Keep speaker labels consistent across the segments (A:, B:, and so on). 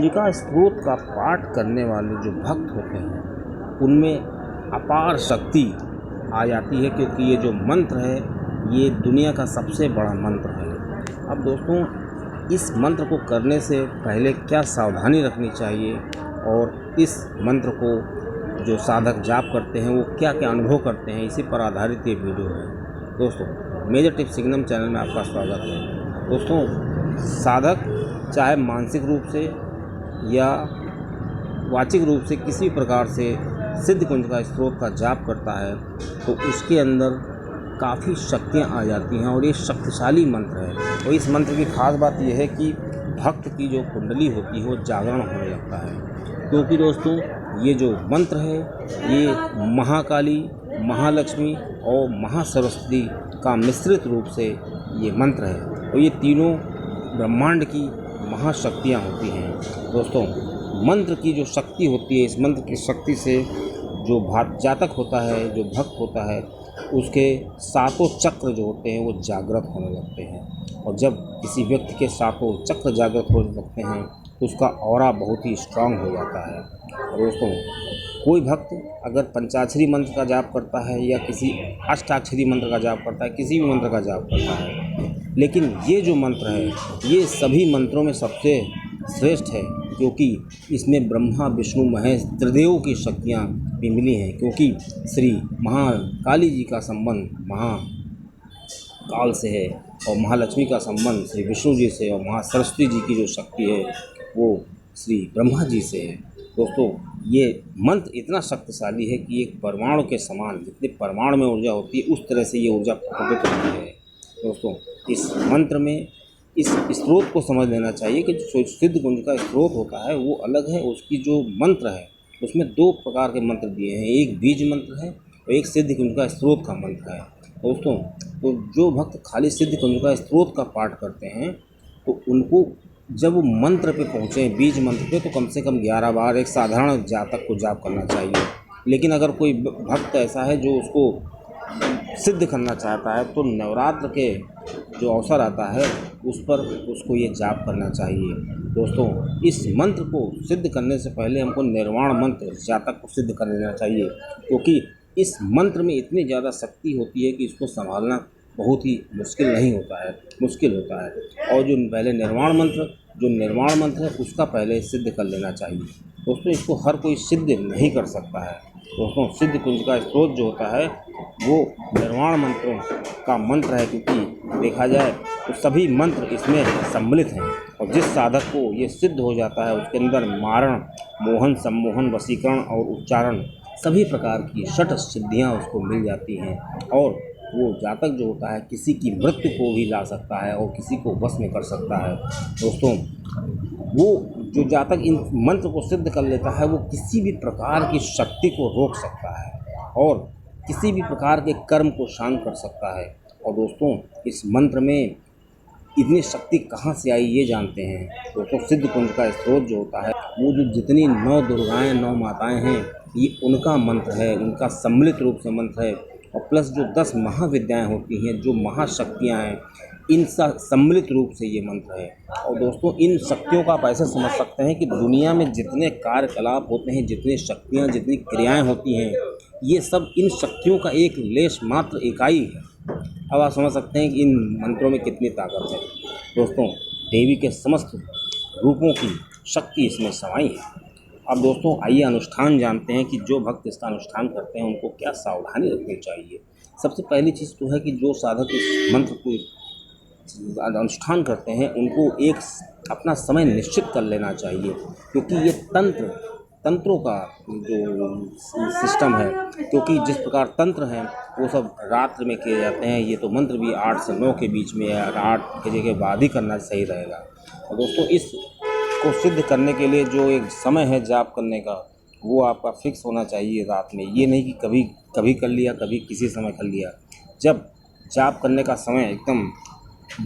A: कुंजिका स्त्रोत का पाठ करने वाले जो भक्त होते हैं उनमें अपार शक्ति आ जाती है, क्योंकि ये जो मंत्र है ये दुनिया का सबसे बड़ा मंत्र है। अब दोस्तों, इस मंत्र को करने से पहले क्या सावधानी रखनी चाहिए और इस मंत्र को जो साधक जाप करते हैं वो क्या क्या अनुभव करते हैं, इसी पर आधारित ये वीडियो है। दोस्तों, मेजर टिप्स सिग्नम चैनल में आपका स्वागत है। दोस्तों, साधक चाहे मानसिक रूप से या वाचिक रूप से किसी प्रकार से सिद्ध कुंजिका स्त्रोत का जाप करता है तो उसके अंदर काफ़ी शक्तियाँ आ जाती हैं और ये शक्तिशाली मंत्र है। और इस मंत्र की खास बात यह है कि भक्त की जो कुंडली होती है वो जागरण होने लगता है, क्योंकि दोस्तों ये जो मंत्र है ये महाकाली, महालक्ष्मी और महासरस्वती का मिश्रित रूप से ये मंत्र है और ये तीनों ब्रह्मांड की महाशक्तियाँ होती हैं। दोस्तों, मंत्र की जो शक्ति होती है, इस मंत्र की शक्ति से जो जातक होता है, जो भक्त होता है, उसके सातों चक्र जो होते हैं वो जागृत होने लगते हैं। और जब किसी व्यक्ति के सातों चक्र जागृत होने लगते हैं तो उसका ऑरा बहुत ही स्ट्रांग हो जाता है। और दोस्तों, कोई भक्त अगर पंचाक्षरी मंत्र का जाप करता है या किसी अष्टाक्षरी मंत्र का जाप करता है, किसी भी मंत्र का जाप करता है, लेकिन ये जो मंत्र है ये सभी मंत्रों में सबसे श्रेष्ठ है, क्योंकि इसमें ब्रह्मा, विष्णु, महेश त्रिदेवों की शक्तियाँ भी मिली हैं। क्योंकि श्री महाकाली जी का संबंध महाकाल से है और महालक्ष्मी का संबंध श्री विष्णु जी से और महासरस्वती जी की जो शक्ति है वो श्री ब्रह्मा जी से है। दोस्तों, ये मंत्र इतना शक्तिशाली है कि एक परमाणु के समान, जितने परमाणु में ऊर्जा होती है उस तरह से ये ऊर्जा प्रकट होती है। दोस्तों, इस मंत्र में इस स्त्रोत को समझ लेना चाहिए कि जो सिद्ध कुंजिका स्त्रोत होता है वो अलग है। उसकी जो मंत्र है उसमें दो प्रकार के मंत्र दिए हैं, एक बीज मंत्र है और एक सिद्ध कुंजिका स्त्रोत का मंत्र है। दोस्तों, तो जो भक्त खाली सिद्ध कुंजिका स्त्रोत का पाठ करते हैं तो उनको जब वो मंत्र पे पहुँचे, बीज मंत्र पे, तो कम से कम 11 बार एक साधारण जातक को जाप करना चाहिए। लेकिन अगर कोई भक्त ऐसा है जो उसको सिद्ध करना चाहता है तो नवरात्र के जो अवसर आता है उस पर उसको ये जाप करना चाहिए। दोस्तों, इस मंत्र को सिद्ध करने से पहले हमको निर्वाण मंत्र जातक को सिद्ध कर लेना चाहिए, क्योंकि इस मंत्र में इतनी ज़्यादा शक्ति होती है कि इसको संभालना बहुत ही मुश्किल होता है। और जो पहले निर्वाण मंत्र है उसका पहले सिद्ध कर लेना चाहिए। दोस्तों, इसको हर कोई सिद्ध नहीं कर सकता है। दोस्तों, सिद्ध कुंजिका स्त्रोत जो होता है वो निर्वाण मंत्रों का मंत्र है, क्योंकि देखा जाए तो सभी मंत्र इसमें सम्मिलित हैं। और जिस साधक को ये सिद्ध हो जाता है उसके अंदर मारण, मोहन, सम्मोहन, वशीकरण और उच्चारण सभी प्रकार की 6 सिद्धियाँ उसको मिल जाती हैं। और वो जातक जो होता है किसी की मृत्यु को भी ला सकता है और किसी को वश में कर सकता है। दोस्तों, वो जो जातक इन मंत्र को सिद्ध कर लेता है वो किसी भी प्रकार की शक्ति को रोक सकता है और किसी भी प्रकार के कर्म को शांत कर सकता है। और दोस्तों, इस मंत्र में इतनी शक्ति कहाँ से आई ये जानते हैं। दोस्तों, सिद्ध कुंजिका स्त्रोत जो होता है वो जो जितनी 9 दुर्गाएँ, 9 माताएँ हैं ये उनका मंत्र है, उनका सम्मिलित रूप से मंत्र है। और प्लस जो 10 महाविद्याएँ होती हैं, जो महाशक्तियाँ हैं, इनका सम्मिलित रूप से ये मंत्र है। और दोस्तों, इन शक्तियों का आप ऐसे समझ सकते हैं कि दुनिया में जितने कार्यकलाप होते हैं, जितनी शक्तियाँ, जितनी क्रियाएं होती हैं, ये सब इन शक्तियों का एक लेश मात्र इकाई है। अब आप समझ सकते हैं कि इन मंत्रों में कितनी ताकत है। दोस्तों, देवी के समस्त रूपों की शक्ति इसमें समाई है। अब दोस्तों, आइए अनुष्ठान जानते हैं कि जो भक्त इसका अनुष्ठान करते हैं उनको क्या सावधानी रखनी चाहिए। सबसे पहली चीज़ तो है कि जो साधक इस मंत्र को अनुष्ठान करते हैं उनको एक अपना समय निश्चित कर लेना चाहिए, क्योंकि ये तंत्रों का जो सिस्टम है, क्योंकि जिस प्रकार तंत्र हैं वो सब रात्र में किए जाते हैं, ये तो मंत्र भी 8 से 9 के बीच में, 8 बजे के बाद ही करना सही रहेगा। और दोस्तों, इसको सिद्ध करने के लिए जो एक समय है जाप करने का वो आपका फिक्स होना चाहिए रात में। ये नहीं कि कभी कर लिया, कभी किसी समय कर लिया। जब जाप करने का समय एकदम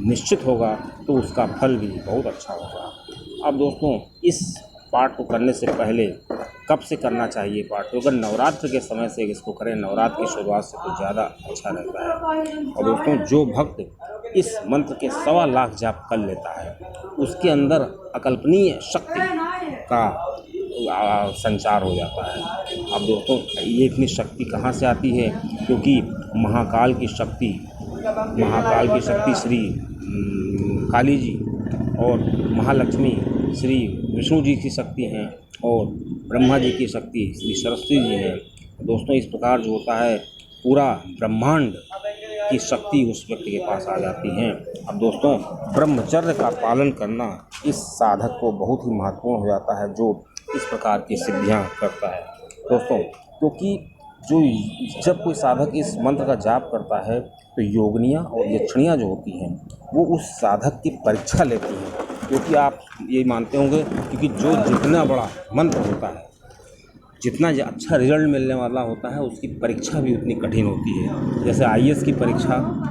A: निश्चित होगा तो उसका फल भी बहुत अच्छा होगा। अब दोस्तों, इस पाठ को करने से पहले कब से करना चाहिए पाठ? तो अगर नवरात्र के समय से इसको करें, नवरात्र की शुरुआत से, तो ज़्यादा अच्छा रहता है। और दोस्तों, जो भक्त इस मंत्र के 1.25 लाख जाप कर लेता है उसके अंदर अकल्पनीय शक्ति का संचार हो जाता है। अब दोस्तों ये इतनी शक्ति कहाँ से आती है? क्योंकि महाकाल की शक्ति श्री काली जी और महालक्ष्मी श्री विष्णु जी की शक्ति हैं और ब्रह्मा जी की शक्ति श्री सरस्वती जी हैं। दोस्तों इस प्रकार जो होता है पूरा ब्रह्मांड की शक्ति उस व्यक्ति के पास आ जाती हैं। अब दोस्तों ब्रह्मचर्य का पालन करना इस साधक को बहुत ही महत्वपूर्ण हो जाता है जो इस प्रकार की सिद्धियां करता है दोस्तों। क्योंकि जब कोई साधक इस मंत्र का जाप करता है तो योगनियाँ और यक्षिणियाँ जो होती हैं वो उस साधक की परीक्षा लेती हैं। क्योंकि आप ये मानते होंगे क्योंकि जितना बड़ा मंत्र होता है, जितना अच्छा रिजल्ट मिलने वाला होता है, उसकी परीक्षा भी उतनी कठिन होती है। जैसे IAS की परीक्षा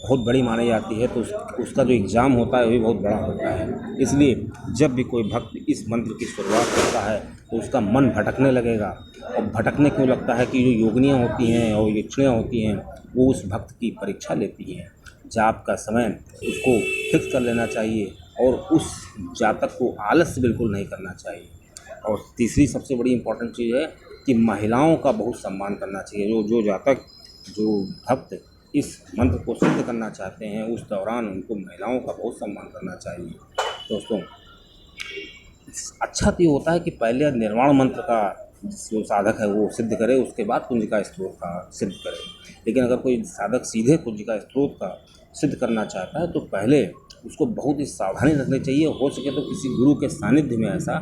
A: बहुत बड़ी मानी जाती है तो उसका जो एग्ज़ाम होता है वो भी बहुत बड़ा होता है। इसलिए जब भी कोई भक्त इस मंत्र की शुरुआत करता है तो उसका मन भटकने लगेगा। और भटकने क्यों लगता है कि जो योगनियाँ होती हैं और यक्षिणियाँ होती हैं वो उस भक्त की परीक्षा लेती हैं। जाप का समय उसको फिक्स कर लेना चाहिए और उस जातक को आलस बिल्कुल नहीं करना चाहिए। और तीसरी सबसे बड़ी इम्पॉर्टेंट चीज़ है कि महिलाओं का बहुत सम्मान करना चाहिए। जो जातक जो भक्त इस मंत्र को सिद्ध करना चाहते हैं उस दौरान उनको महिलाओं का बहुत सम्मान करना चाहिए दोस्तों। अच्छा तो ये होता है कि पहले निर्वाण मंत्र का जो साधक है वो सिद्ध करे, उसके बाद कुंजिका स्त्रोत का सिद्ध करे। लेकिन अगर कोई साधक सीधे कुंजिका स्त्रोत का सिद्ध करना चाहता है तो पहले उसको बहुत ही सावधानी रखनी चाहिए। हो सके तो किसी गुरु के सानिध्य में ऐसा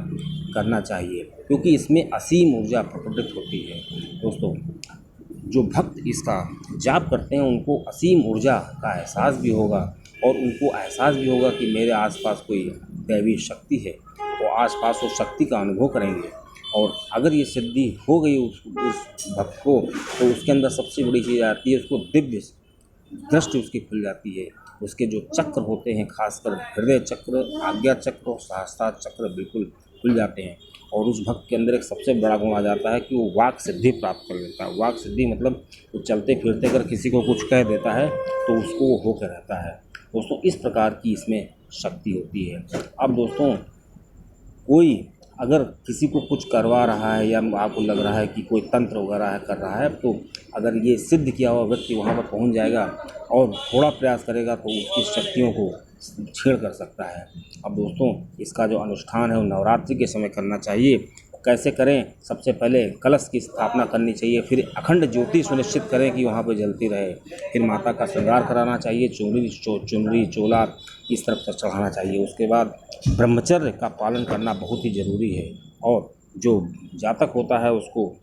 A: करना चाहिए क्योंकि इसमें असीम ऊर्जा प्रकटित होती है दोस्तों। जो भक्त इसका जाप करते हैं उनको असीम ऊर्जा का एहसास भी होगा और उनको एहसास भी होगा कि मेरे आसपास कोई दैवी शक्ति है। वो आसपास वो शक्ति का अनुभव करेंगे और अगर ये सिद्धि हो गई उस भक्त को तो उसके अंदर सबसे बड़ी चीज़ आती है, उसको दिव्य दृष्टि उसकी खुल जाती है। उसके जो चक्र होते हैं, खासकर हृदय चक्र, आज्ञा चक्र और सहस्त्रार चक्र बिल्कुल खुल जाते हैं। और उस भक्त के अंदर एक सबसे बड़ा गुण आ जाता है कि वो वाक सिद्धि प्राप्त कर लेता है। वाक सिद्धि मतलब वो चलते फिरते अगर किसी को कुछ कह देता है तो उसको वो होकर रहता है दोस्तों। इस प्रकार की इसमें शक्ति होती है। अब दोस्तों कोई अगर किसी को कुछ करवा रहा है या आपको लग रहा है कि कोई तंत्र वगैरह कर रहा है तो अगर ये सिद्ध किया हुआ व्यक्ति वहाँ पर पहुँच जाएगा और थोड़ा प्रयास करेगा तो उसकी शक्तियों को छेड़ कर सकता है। अब दोस्तों इसका जो अनुष्ठान है वो नवरात्रि के समय करना चाहिए। कैसे करें? सबसे पहले कलश की स्थापना करनी चाहिए, फिर अखंड ज्योति सुनिश्चित करें कि वहाँ पर जलती रहे। फिर माता का श्रृंगार कराना चाहिए, चुनरी चोला इस तरफ से चढ़ाना चाहिए। उसके बाद ब्रह्मचर्य का पालन करना बहुत ही ज़रूरी है और जो जातक होता है उसको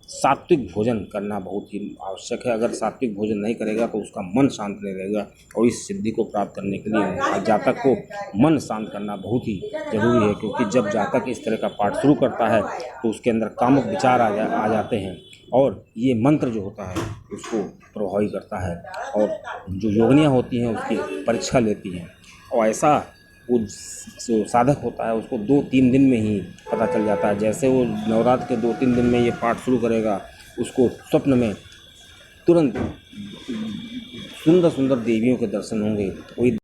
A: सात्विक भोजन करना बहुत ही आवश्यक है। अगर सात्विक भोजन नहीं करेगा तो उसका मन शांत नहीं रहेगा और इस सिद्धि को प्राप्त करने के लिए जातक को मन शांत करना बहुत ही ज़रूरी है। क्योंकि जब जातक इस तरह का पाठ शुरू करता है तो उसके अंदर कामुक विचार आ जाते हैं और ये मंत्र जो होता है उसको प्रभावित करता है और जो योगनियाँ होती हैं उसकी परीक्षा लेती हैं। और ऐसा वो जो साधक होता है उसको 2-3 दिन में ही पता चल जाता है। जैसे वो नवरात्र के 2-3 दिन में ये पाठ शुरू करेगा उसको स्वप्न में तुरंत सुंदर सुंदर देवियों के दर्शन होंगे। वही